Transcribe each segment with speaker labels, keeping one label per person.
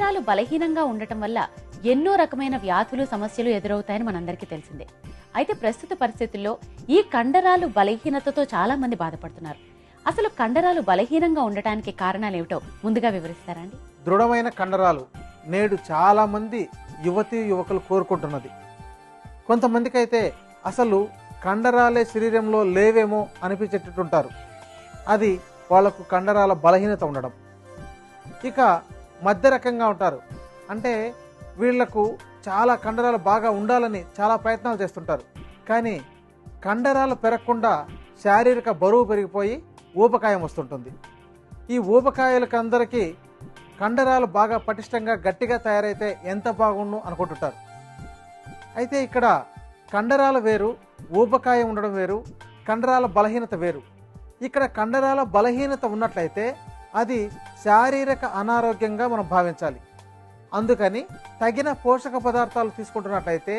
Speaker 1: కండరాలు బలహీనంగా ఉండటం వల్ల ఎన్నో రకమైన వ్యాధులు సమస్యలు ఎదురవుతాయని మనందరికీ తెలిసిందే. అయితే ప్రస్తుత పరిస్థితుల్లో ఈ కండరాలు బలహీనతతో చాలా మంది బాధపడుతున్నారు. అసలు కండరాలు బలహీనంగా ఉండటానికి కారణాలు ఏమిటో ముందుగా వివరిస్తారా అండి?
Speaker 2: దృఢమైన కండరాలు నేడు చాలా మంది యువతీ యువకులు కోరుకుంటున్నది. కొంతమందికి అయితే అసలు కండరాలే శరీరంలో లేవేమో అనిపించేటట్టుంటారు. అది వాళ్లకు కండరాల బలహీనత ఉండడం. ఇక మధ్య రకంగా ఉంటారు. అంటే వీళ్లకు చాలా కండరాలు బాగా ఉండాలని చాలా ప్రయత్నాలు చేస్తుంటారు. కానీ కండరాలు పెరగకుండా శారీరక బరువు పెరిగిపోయి ఊబకాయం వస్తుంటుంది. ఈ ఊబకాయలకు అందరికీ కండరాలు బాగా పటిష్టంగా గట్టిగా తయారైతే ఎంత బాగుండు అనుకుంటుంటారు. అయితే ఇక్కడ కండరాలు వేరు, ఊబకాయం ఉండడం వేరు, కండరాల బలహీనత వేరు. ఇక్కడ కండరాల బలహీనత ఉన్నట్లయితే అది శారీరక అనారోగ్యంగా మనం భావించాలి. అందుకని తగిన పోషక పదార్థాలు తీసుకుంటున్నట్లయితే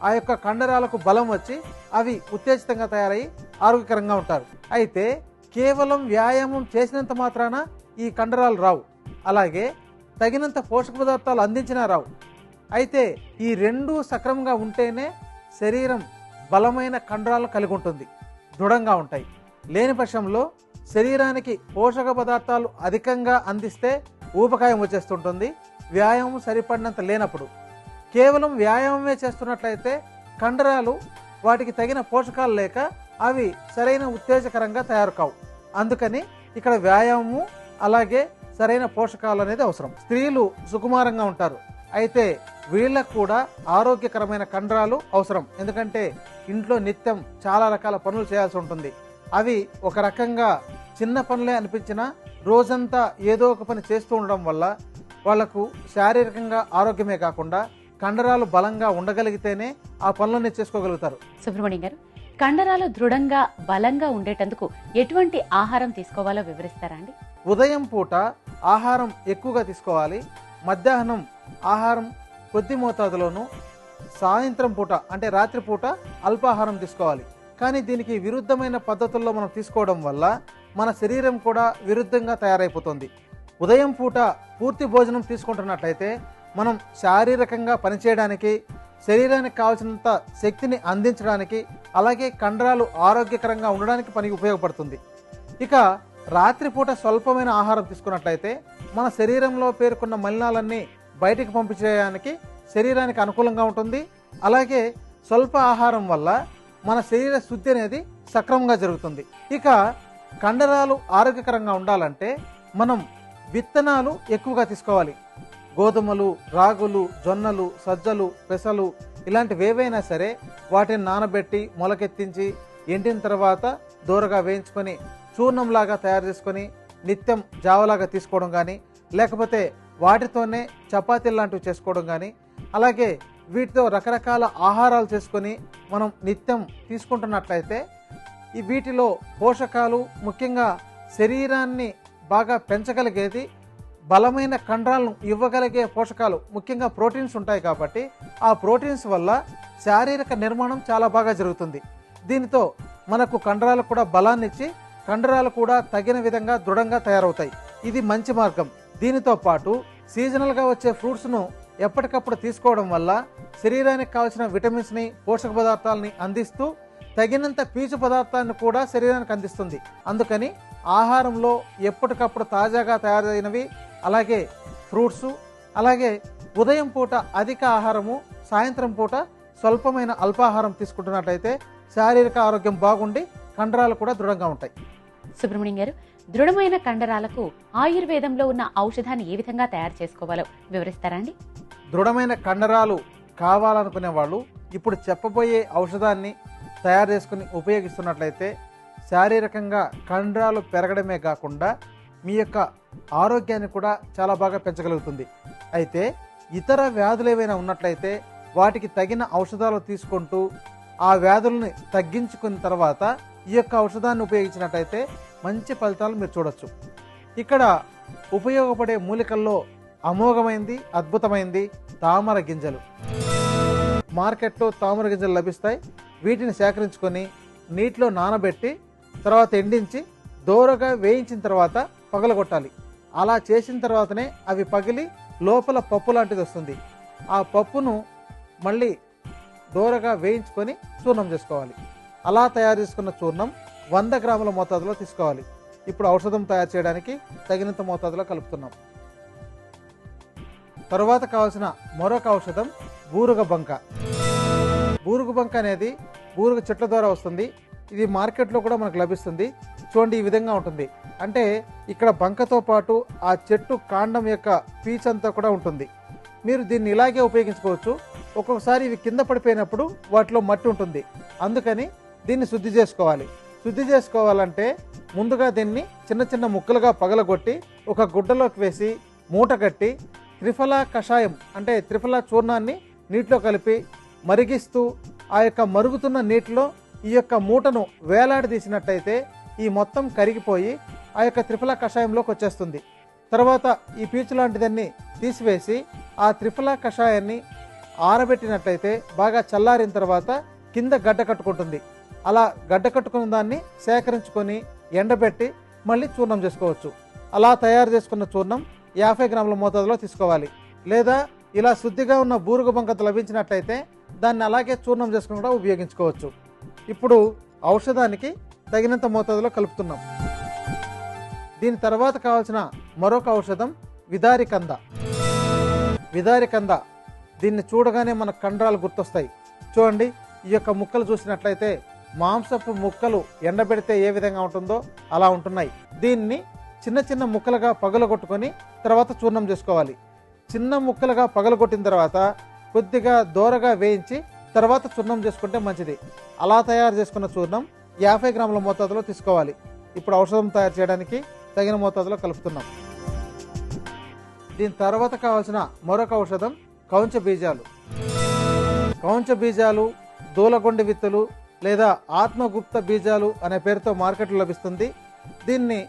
Speaker 2: ఆ యొక్క కండరాలకు బలం వచ్చి అవి ఉత్తేజితంగా తయారై ఆరోగ్యకరంగా ఉంటారు. అయితే కేవలం వ్యాయామం చేసినంత మాత్రాన ఈ కండరాలు రావు, అలాగే తగినంత పోషక పదార్థాలు అందించినా రావు. అయితే ఈ రెండూ సక్రమంగా ఉంటేనే శరీరం బలమైన కండరాలను కలిగి ఉంటుంది, దృఢంగా ఉంటాయి. లేని పక్షంలో శరీరానికి పోషక పదార్థాలు అధికంగా అందిస్తే ఊబకాయం వచ్చేస్తుంటుంది, వ్యాయామం సరిపడినంత లేనప్పుడు. కేవలం వ్యాయామమే చేస్తున్నట్లయితే కండరాలు వాటికి తగిన పోషకాలు లేక అవి సరైన ఉత్తేజకరంగా తయారు కావు. అందుకని ఇక్కడ వ్యాయామము అలాగే సరైన పోషకాలు అనేది అవసరం. స్త్రీలు సుకుమారంగా ఉంటారు, అయితే వీళ్ళకు కూడా ఆరోగ్యకరమైన కండరాలు అవసరం. ఎందుకంటే ఇంట్లో నిత్యం చాలా రకాల పనులు చేయాల్సి ఉంటుంది. అవి ఒక రకంగా చిన్న పనులే అనిపించినా రోజంతా ఏదో ఒక పని చేస్తూ ఉండడం వల్ల వాళ్లకు శారీరకంగా ఆరోగ్యమే కాకుండా కండరాలు బలంగా ఉండగలిగితేనే ఆ పనులన్నీ చేసుకోగలుగుతారు.
Speaker 1: సుబ్రహ్మణ్యం గారు, కండరాలు దృఢంగా బలంగా ఉండేటందుకు ఎటువంటి ఆహారం తీసుకోవాలో వివరిస్తారా అండి?
Speaker 2: ఉదయం పూట ఆహారం ఎక్కువగా తీసుకోవాలి, మధ్యాహ్నం ఆహారం కొద్ది మోతాదులోను, సాయంత్రం పూట అంటే రాత్రి పూట అల్పాహారం తీసుకోవాలి. కానీ దీనికి విరుద్ధమైన పద్ధతుల్లో మనం తీసుకోవడం వల్ల మన శరీరం కూడా విరుద్ధంగా తయారైపోతుంది. ఉదయం పూట పూర్తి భోజనం తీసుకుంటున్నట్లయితే మనం శారీరకంగా పనిచేయడానికి, శరీరానికి కావాల్సినంత శక్తిని అందించడానికి, అలాగే కండరాలు ఆరోగ్యకరంగా ఉండడానికి పనికి ఉపయోగపడుతుంది. ఇక రాత్రిపూట స్వల్పమైన ఆహారం తీసుకున్నట్లయితే మన శరీరంలో పేరుకున్న మలినాలన్నీ బయటికి పంపించేయడానికి శరీరానికి అనుకూలంగా ఉంటుంది. అలాగే స్వల్ప ఆహారం వల్ల మన శరీర శుద్ధి అనేది సక్రమంగా జరుగుతుంది. ఇక కండరాలు ఆరోగ్యకరంగా ఉండాలంటే మనం విత్తనాలు ఎక్కువగా తీసుకోవాలి. గోధుమలు, రాగులు, జొన్నలు, సజ్జలు, పెసలు ఇలాంటివి ఏవైనా సరే వాటిని నానబెట్టి మొలకెత్తించి ఎండిన తర్వాత దూరగా వేయించుకొని చూర్ణంలాగా తయారు చేసుకొని నిత్యం జావలాగా తీసుకోవడం కానీ, లేకపోతే వాటితోనే చపాతీలు లాంటివి చేసుకోవడం కానీ, అలాగే వీటితో రకరకాల ఆహారాలు చేసుకొని మనం నిత్యం తీసుకుంటున్నట్లయితే ఈ వీటిలో పోషకాలు, ముఖ్యంగా శరీరాన్ని బాగా పెంచగలిగేది, బలమైన కండరాలను ఇవ్వగలిగే పోషకాలు, ముఖ్యంగా ప్రోటీన్స్ ఉంటాయి. కాబట్టి ఆ ప్రోటీన్స్ వల్ల శారీరక నిర్మాణం చాలా బాగా జరుగుతుంది. దీనితో మనకు కండరాలకు కూడా బలాన్ని ఇచ్చి కండరాలు కూడా తగిన విధంగా దృఢంగా తయారవుతాయి. ఇది మంచి మార్గం. దీనితో పాటు సీజనల్గా వచ్చే ఫ్రూట్స్ను ఎప్పటికప్పుడు తీసుకోవడం వల్ల శరీరానికి కావాల్సిన విటమిన్స్ని, పోషక పదార్థాలని అందిస్తూ తగినంత పీచు పదార్థాన్ని కూడా శరీరానికి అందిస్తుంది. అందుకని ఆహారంలో ఎప్పటికప్పుడు తాజాగా తయారైనవి, అలాగే ఫ్రూట్స్, అలాగే ఉదయం పూట అధిక ఆహారము, సాయంత్రం పూట స్వల్పమైన అల్పాహారం తీసుకుంటున్నట్లయితే శారీరక ఆరోగ్యం బాగుండి కండరాలు కూడా దృఢంగా ఉంటాయి.
Speaker 1: సుబ్రహ్మణ్యం గారు, దృఢమైన కండరాలకు ఆయుర్వేదంలో ఉన్న ఔషధాన్ని ఏ విధంగా తయారు చేసుకోవాలో వివరిస్తారా అండి?
Speaker 2: దృఢమైన కండరాలు కావాలనుకునే వాళ్ళు ఇప్పుడు చెప్పబోయే ఔషధాన్ని తయారు చేసుకుని ఉపయోగిస్తున్నట్లయితే శారీరకంగా కండరాలు పెరగడమే కాకుండా మీ యొక్క ఆరోగ్యాన్ని కూడా చాలా బాగా పెంచగలుగుతుంది. అయితే ఇతర వ్యాధులు ఏవైనా ఉన్నట్లయితే వాటికి తగిన ఔషధాలు తీసుకుంటూ ఆ వ్యాధుల్ని తగ్గించుకున్న తర్వాత ఈ యొక్క ఔషధాన్ని ఉపయోగించినట్లయితే మంచి ఫలితాలు మీరు చూడొచ్చు. ఇక్కడ ఉపయోగపడే మూలికల్లో అమోఘమైంది, అద్భుతమైంది తామర గింజలు. మార్కెట్లో తామర గింజలు లభిస్తాయి. వీటిని సేకరించుకొని నీటిలో నానబెట్టి తర్వాత ఎండించి దోరగా వేయించిన తర్వాత పగలగొట్టాలి. అలా చేసిన తర్వాతనే అవి పగిలి లోపల పప్పు లాంటిది వస్తుంది. ఆ పప్పును మళ్ళీ దోరగా వేయించుకొని చూర్ణం చేసుకోవాలి. అలా తయారు చేసుకున్న చూర్ణం 100 గ్రాముల మోతాదులో తీసుకోవాలి. ఇప్పుడు ఔషధం తయారు చేయడానికి తగినంత మోతాదులో కలుపుతున్నాం. తరువాత కావాల్సిన మరొక ఔషధం బూరుగ బంక. బూరుగ బంక అనేది బూరుగ చెట్ల ద్వారా వస్తుంది. ఇది మార్కెట్లో కూడా మనకు లభిస్తుంది. చూడండి, ఈ విధంగా ఉంటుంది. అంటే ఇక్కడ బంకతో పాటు ఆ చెట్టు కాండం యొక్క పీచ్ అంతా కూడా ఉంటుంది. మీరు దీన్ని ఇలాగే ఉపయోగించుకోవచ్చు. ఒక్కొక్కసారి ఇవి కింద పడిపోయినప్పుడు వాటిలో మట్టి ఉంటుంది. అందుకని దీన్ని శుద్ధి చేసుకోవాలి. శుద్ధి చేసుకోవాలంటే ముందుగా దీన్ని చిన్న చిన్న ముక్కలుగా పగలగొట్టి ఒక గుడ్డలోకి వేసి మూట కట్టి త్రిఫలా కషాయం అంటే త్రిఫలా చూర్ణాన్ని నీటిలో కలిపి మరిగిస్తూ ఆ యొక్క మరుగుతున్న నీటిలో ఈ యొక్క మూటను వేలాడదీసినట్టయితే ఈ మొత్తం కరిగిపోయి ఆ యొక్క త్రిఫలా కషాయంలోకి వచ్చేస్తుంది. తర్వాత ఈ పీచు లాంటిదాన్ని తీసివేసి ఆ త్రిఫలా కషాయాన్ని ఆరబెట్టినట్లయితే బాగా చల్లారిన తర్వాత కింద గడ్డ కట్టుకుంటుంది. అలా గడ్డ కట్టుకున్న దాన్ని సేకరించుకొని ఎండబెట్టి మళ్ళీ చూర్ణం చేసుకోవచ్చు. అలా తయారు చేసుకున్న చూర్ణం 50 గ్రాముల మోతాదులో తీసుకోవాలి. లేదా ఇలా శుద్ధిగా ఉన్న బూరుగ బంక లభించినట్లయితే దాన్ని అలాగే చూర్ణం చేసుకుని కూడా ఉపయోగించుకోవచ్చు. ఇప్పుడు ఔషధానికి తగినంత మోతాదులో కలుపుతున్నాం. దీని తర్వాత కావాల్సిన మరొక ఔషధం విదారికంద. విదారికంద దీన్ని చూడగానే మన కండరాలు గుర్తొస్తాయి. చూడండి, ఈ యొక్క ముక్కలు చూసినట్లయితే మాంసపు ముక్కలు ఎండబెడితే ఏ విధంగా ఉంటుందో అలా ఉంటున్నాయి. దీన్ని చిన్న చిన్న ముక్కలుగా పగలగొట్టుకొని తర్వాత చూర్ణం చేసుకోవాలి. చిన్న ముక్కలుగా పగలగొట్టిన తర్వాత కొద్దిగా దోరగా వేయించి తర్వాత చూర్ణం చేసుకుంటే మంచిది. అలా తయారు చేసుకున్న చూర్ణం 50 గ్రాముల మోతాదులో తీసుకోవాలి. ఇప్పుడు ఔషధం తయారు చేయడానికి తగిన మోతాదులో కలుపుతున్నాం. దీని తర్వాత కావాల్సిన మరొక ఔషధం కౌంచ బీజాలు. కౌంచ బీజాలు, దూలగొండి విత్తులు లేదా ఆత్మగుప్త బీజాలు అనే పేరుతో మార్కెట్లో లభిస్తుంది. దీన్ని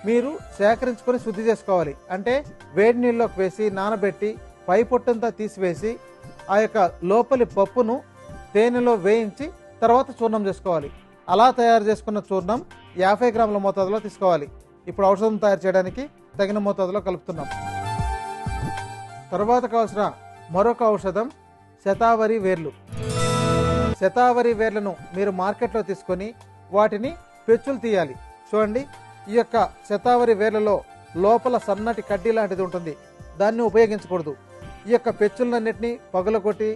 Speaker 2: మీరు సేకరించుకొని శుద్ధి చేసుకోవాలి. అంటే వేడి నీళ్ళలోకి వేసి నానబెట్టి పై పొట్టంతా తీసివేసి ఆ యొక్క లోపలి పప్పును తేనెలో వేయించి తర్వాత చూర్ణం చేసుకోవాలి. అలా తయారు చేసుకున్న చూర్ణం 50 గ్రాముల మోతాదులో తీసుకోవాలి. ఇప్పుడు ఔషధం తయారు చేయడానికి తగిన మోతాదులో కలుపుతున్నాం. తర్వాత కావాల్సిన మరొక ఔషధం శతావరి వేర్లు. శతావరి వేర్లను మీరు మార్కెట్లో తీసుకొని వాటిని పెచ్చులు తీయాలి. చూడండి, ఈ యొక్క శతావరి వేర్లలో లోపల సన్నటి కడ్డీ లాంటిది ఉంటుంది. దాన్ని ఉపయోగించకూడదు. ఈ యొక్క పెచ్చులన్నింటినీ పగులగొట్టి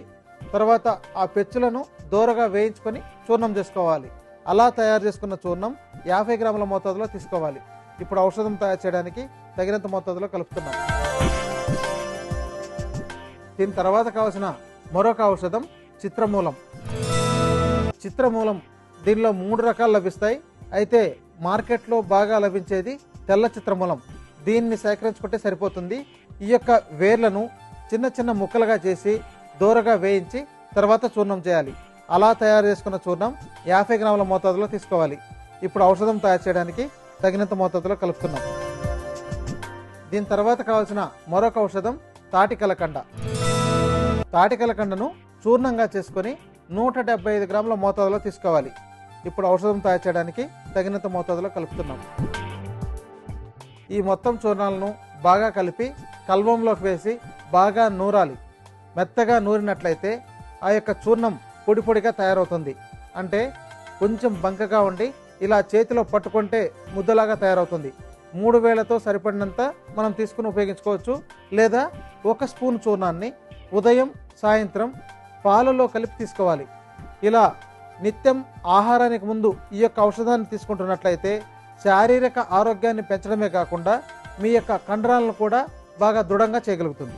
Speaker 2: తర్వాత ఆ పెచ్చులను దూరగా వేయించుకొని చూర్ణం చేసుకోవాలి. అలా తయారు చేసుకున్న చూర్ణం 50 గ్రాముల మోతాదులో తీసుకోవాలి. ఇప్పుడు ఔషధం తయారు చేయడానికి తగినంత మోతాదులో కలుపుతున్నాం. దీని తర్వాత కావాల్సిన మరొక ఔషధం చిత్రమూలం. చిత్రమూలం దీనిలో 3 రకాలు లభిస్తాయి. అయితే మార్కెట్లో బాగా లభించేది తెల్ల చిత్రమూలం. దీన్ని సేకరించుకుంటే సరిపోతుంది. ఈ యొక్క వేర్లను చిన్న చిన్న ముక్కలుగా చేసి దూరగా వేయించి తర్వాత చూర్ణం చేయాలి. అలా తయారు చేసుకున్న చూర్ణం 50 గ్రాముల మోతాదులో తీసుకోవాలి. ఇప్పుడు ఔషధం తయారు చేయడానికి తగినంత మోతాదులో కలుపుతున్నాం. దీని తర్వాత కావాల్సిన మరొక ఔషధం తాటికలకండ. తాటికలకండను చూర్ణంగా చేసుకొని 175 గ్రాముల మోతాదులో తీసుకోవాలి. ఇప్పుడు ఔషధం తయారు చేయడానికి తగినంత మోతాదులో కలుపుతున్నాం. ఈ మొత్తం చూర్ణాలను బాగా కలిపి కల్వంలోకి వేసి బాగా నూరాలి. మెత్తగా నూరినట్లయితే ఆ యొక్క చూర్ణం పొడి పొడిగా తయారవుతుంది. అంటే కొంచెం బంకగా ఉండి ఇలా చేతిలో పట్టుకుంటే ముద్దలాగా తయారవుతుంది. 3 వేలతో సరిపడినంత మనం తీసుకుని ఉపయోగించుకోవచ్చు. లేదా 1 స్పూన్ చూర్ణాన్ని ఉదయం సాయంత్రం పాలలో కలిపి తీసుకోవాలి. ఇలా నిత్యం ఆహారానికి ముందు ఈ యొక్క ఔషధాన్ని తీసుకుంటున్నట్లయితే శారీరక ఆరోగ్యాన్ని పెంచడమే కాకుండా మీ యొక్క కండరాలను కూడా బాగా దృఢంగా చేయగలుగుతుంది.